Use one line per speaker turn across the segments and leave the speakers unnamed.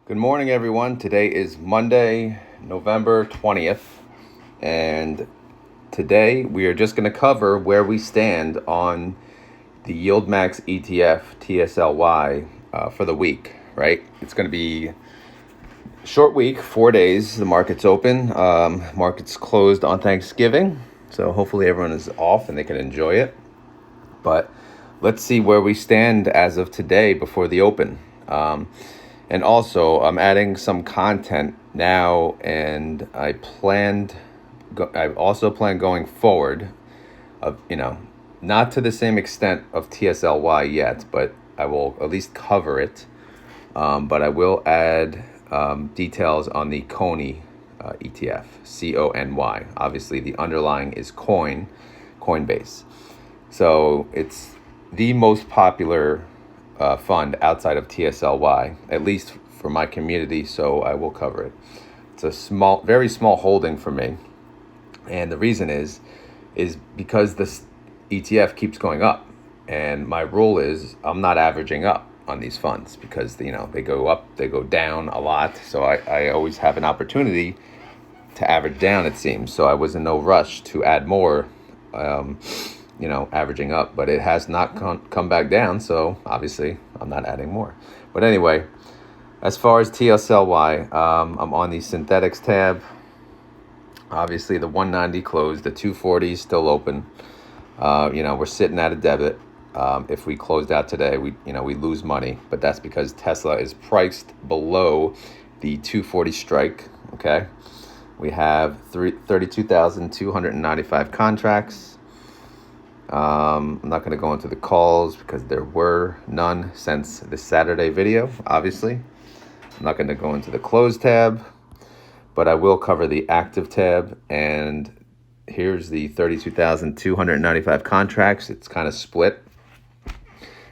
Good morning, everyone. Today is Monday, November 20th, and today we are just going to cover where we stand on the YieldMax ETF TSLY for the week, right? It's going to be a short week, 4 days. The market's open. Market's closed on Thanksgiving, so hopefully everyone is off and they can enjoy it. But let's see where we stand as of today before the open. And also, I'm adding some content now, and I also plan going forward, not to the same extent of TSLY yet, but I will at least cover it. But I will add details on the CONY ETF, CONY. Obviously, the underlying is Coinbase. So it's the most popular fund outside of TSLY, at least for my community, so I will cover it. It's a very small holding for me, and the reason is because this ETF keeps going up, and my rule is I'm not averaging up on these funds because they go up, they go down a lot, so I always have an opportunity to average down, it seems. So I was in no rush to add more averaging up, but it has not come back down, so obviously I'm not adding more. But anyway, as far as TSLY, I'm on the synthetics tab. Obviously the 190 closed, the 240 is still open. We're sitting at a debit. If we closed out today, we lose money, but that's because Tesla is priced below the 240 strike. Okay, we have 32,295 contracts. I'm not going to go into the calls because there were none since the Saturday video, obviously. I'm not going to go into the close tab, but I will cover the active tab. And here's the 32,295 contracts. It's kind of split.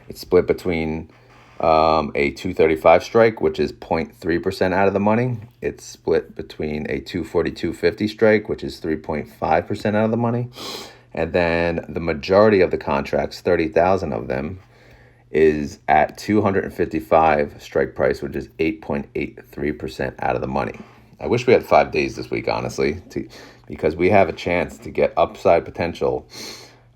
It's split between a 235 strike, which is 0.3% out of the money. It's split between a 242.50 strike, which is 3.5% out of the money. And then the majority of the contracts, 30,000 of them, is at 255 strike price, which is 8.83% out of the money. I wish we had 5 days this week, honestly, because we have a chance to get upside potential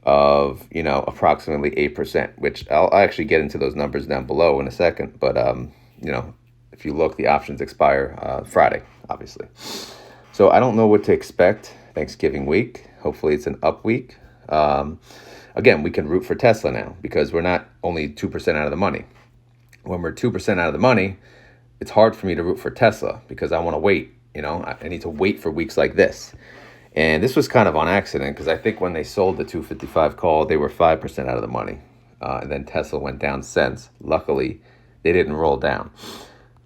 of, approximately 8%, which I'll actually get into those numbers down below in a second. But, if you look, the options expire Friday, obviously. So I don't know what to expect Thanksgiving week. Hopefully it's an up week. Again, we can root for Tesla now because we're not only 2% out of the money. When we're 2% out of the money, it's hard for me to root for Tesla because I want to wait. I need to wait for weeks like this. And this was kind of on accident because I think when they sold the 255 call, they were 5% out of the money. And then Tesla went down cents. Luckily, they didn't roll down.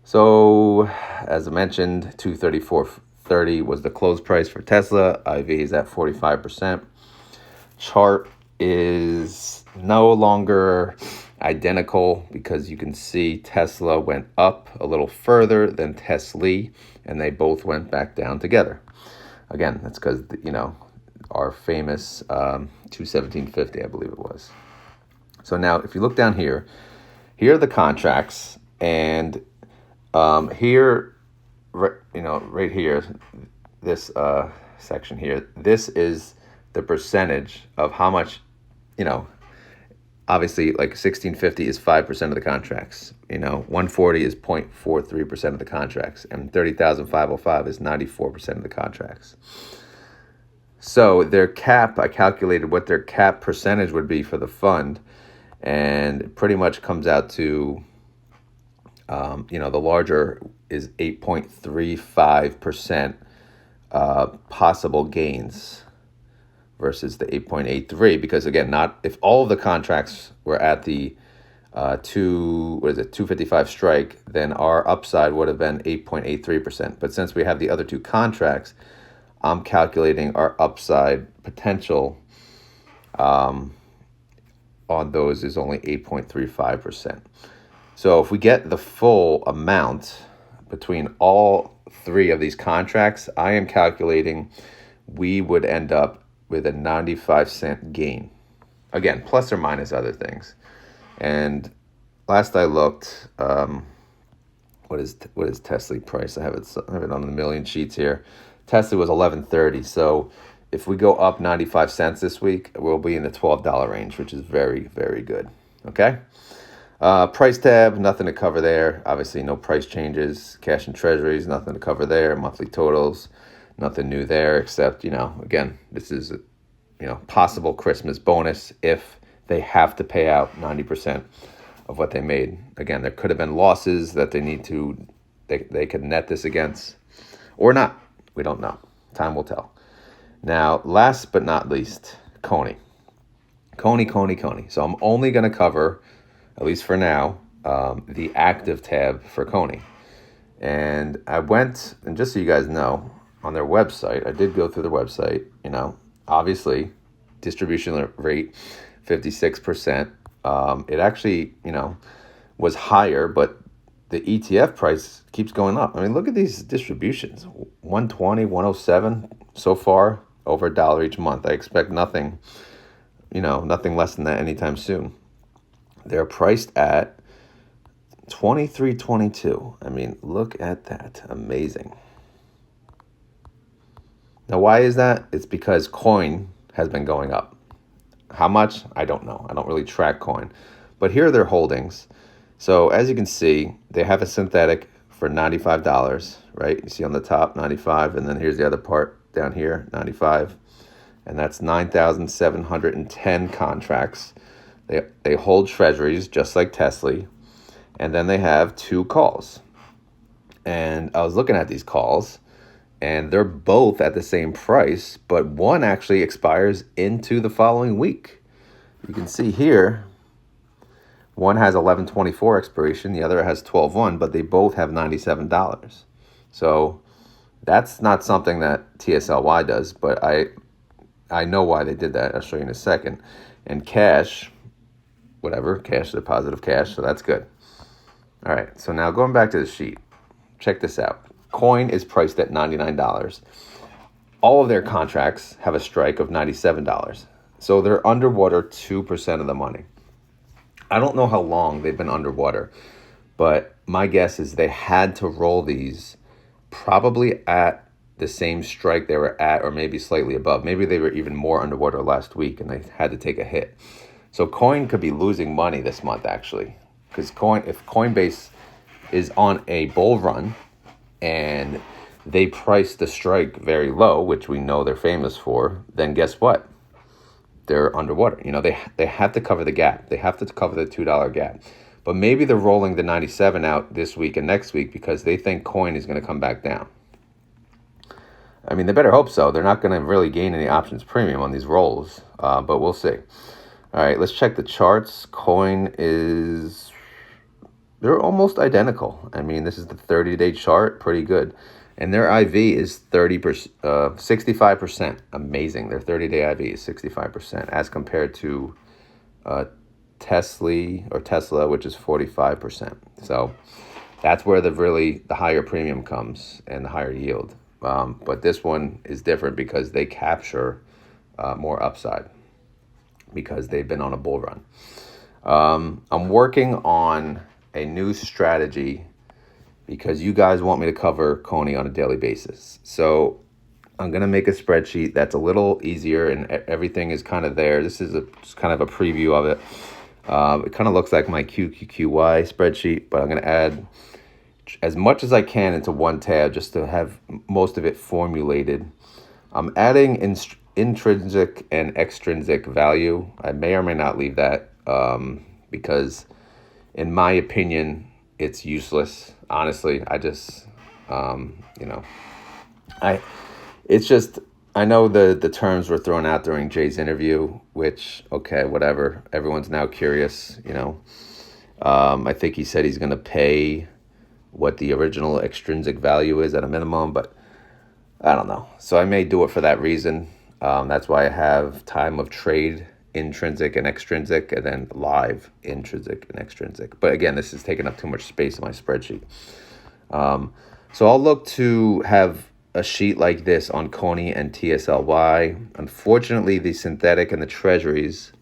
So, as I mentioned, 234.30 was the close price for Tesla. IV is at 45%. Chart is no longer identical because you can see Tesla went up a little further than TSLY, and they both went back down together. Again, that's because, our famous 217.50, I believe it was. So now, if you look down here are the contracts, and here, right here, this section here, this is the percentage of how much, obviously like 1650 is 5% of the contracts, 140 is 0.43% of the contracts, and 30,505 is 94% of the contracts. So their cap, I calculated what their cap percentage would be for the fund, and it pretty much comes out to, the larger is 8.35% possible gains versus the 8.83, because again, not if all of the contracts were at the 255 strike, then our upside would have been 8.83%. But since we have the other two contracts, I'm calculating our upside potential on those is only 8.35%. So if we get the full amount between all three of these contracts, I am calculating we would end up with a 95-cent gain. Again, plus or minus other things. And last I looked, what is TSLY price? I have it on the million sheets here. TSLY was 11.30. So if we go up 95 cents this week, we'll be in the $12 range, which is very, very good. Okay. Price tab, nothing to cover there. Obviously, no price changes. Cash and treasuries, nothing to cover there. Monthly totals, nothing new there, except, again, this is a possible Christmas bonus if they have to pay out 90% of what they made. Again, there could have been losses that they could net this against or not. We don't know. Time will tell. Now, last but not least, CONY. CONY. So I'm only going to cover, at least for now, the active tab for CONY. And I went, and just so you guys know, on their website, I did go through the website, obviously, distribution rate, 56%. It actually, was higher, but the ETF price keeps going up. I mean, look at these distributions, 120, 107 so far, over $1 each month. I expect nothing less than that anytime soon. They're priced at $23.22. I mean, look at that. Amazing. Now, why is that? It's because coin has been going up. How much? I don't know. I don't really track coin. But here are their holdings. So as you can see, they have a synthetic for $95, right? You see on the top, 95, and then here's the other part down here, 95. And that's 9,710 contracts. They hold treasuries just like TSLY. And then they have 2 calls. And I was looking at these calls, and they're both at the same price, but one actually expires into the following week. You can see here, one has 11/24 expiration, the other has 12/1, but they both have $97. So that's not something that TSLY does, but I know why they did that. I'll show you in a second. And cash, whatever, cash is a positive cash, so that's good. All right, so now going back to the sheet, check this out. Coin is priced at $99. All of their contracts have a strike of $97. So they're underwater 2% of the money. I don't know how long they've been underwater, but my guess is they had to roll these probably at the same strike they were at, or maybe slightly above. Maybe they were even more underwater last week and they had to take a hit. So coin could be losing money this month, actually, because if Coinbase is on a bull run and they price the strike very low, which we know they're famous for, then guess what? They're underwater. They have to cover the gap. They have to cover the $2 gap. But maybe they're rolling the 97 out this week and next week because they think coin is going to come back down. I mean, they better hope so. They're not going to really gain any options premium on these rolls, but we'll see. All right, let's check the charts. Coin they're almost identical. I mean, this is the 30-day chart, pretty good. And their IV is 65%. Amazing. Their 30-day IV is 65% as compared to Tesla, which is 45%. So that's where the higher premium comes and the higher yield. But this one is different because they capture more upside because they've been on a bull run. I'm working on a new strategy because you guys want me to cover CONY on a daily basis. So I'm going to make a spreadsheet that's a little easier and everything is kind of there. This is just kind of a preview of it. It kind of looks like my QQQY spreadsheet, but I'm going to add as much as I can into one tab just to have most of it formulated. I'm adding intrinsic and extrinsic value. I may or may not leave that because in my opinion, it's useless. Honestly, I just, I know the terms were thrown out during Jay's interview, which, okay, whatever. Everyone's now curious, I think he said he's going to pay what the original extrinsic value is at a minimum, but I don't know. So I may do it for that reason. That's why I have time of trade, intrinsic and extrinsic, and then live intrinsic and extrinsic. But again, this is taking up too much space in my spreadsheet. So I'll look to have a sheet like this on CONY and TSLY. Unfortunately, the synthetic and the treasuries,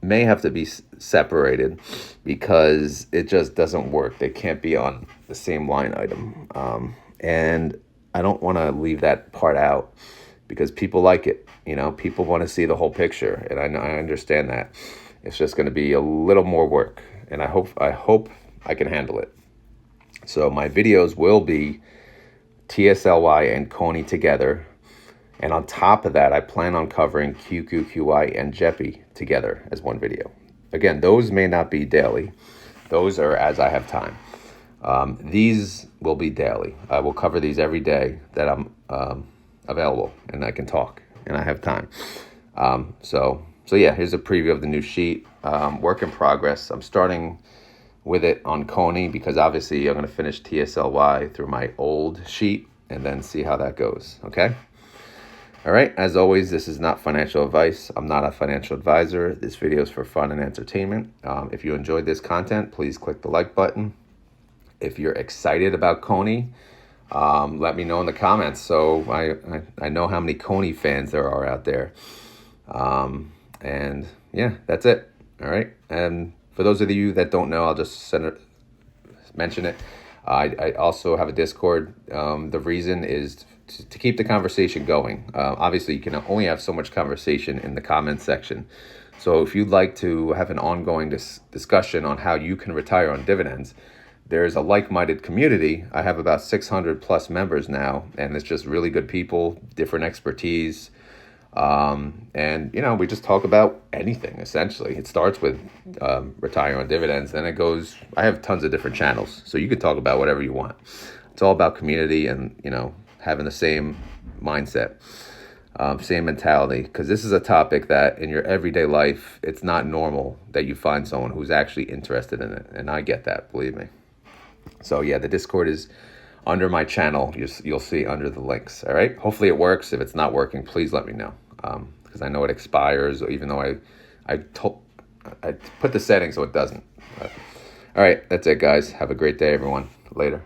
may have to be separated because it just doesn't work. They can't be on the same line item. And I don't want to leave that part out because people like it. You know, people want to see the whole picture, and I understand that. It's just going to be a little more work, and I hope I can handle it. So my videos will be TSLY and Coney together. And on top of that, I plan on covering QQQI and Jeppy together as one video. Again, those may not be daily. Those are as I have time. These will be daily. I will cover these every day that I'm available and I can talk and I have time. So yeah, here's a preview of the new sheet. Work in progress. I'm starting with it on Coney because obviously I'm going to finish TSLY through my old sheet and then see how that goes. Okay. All right. As always, this is not financial advice. I'm not a financial advisor. This video is for fun and entertainment. If you enjoyed this content, please click the like button. If you're excited about Coney, let me know in the comments so I know how many Coney fans there are out there. And yeah, that's it. All right. And for those of you that don't know, I'll just mention it. I also have a Discord. The reason is to keep the conversation going. Obviously, you can only have so much conversation in the comments section. So if you'd like to have an ongoing discussion on how you can retire on dividends, there's a like-minded community. I have about 600 plus members now, and it's just really good people, different expertise. And, you know, we just talk about anything, essentially. It starts with retiring on dividends, then it goes, I have tons of different channels, so you can talk about whatever you want. It's all about community and, you know, having the same mindset, same mentality, because this is a topic that in your everyday life, it's not normal that you find someone who's actually interested in it, and I get that, believe me. So yeah, the Discord is under my channel. You'll see under the links. All right. Hopefully it works. If it's not working, please let me know. Because I know it expires, even though I put the setting so it doesn't. All right. That's it, guys. Have a great day, everyone. Later.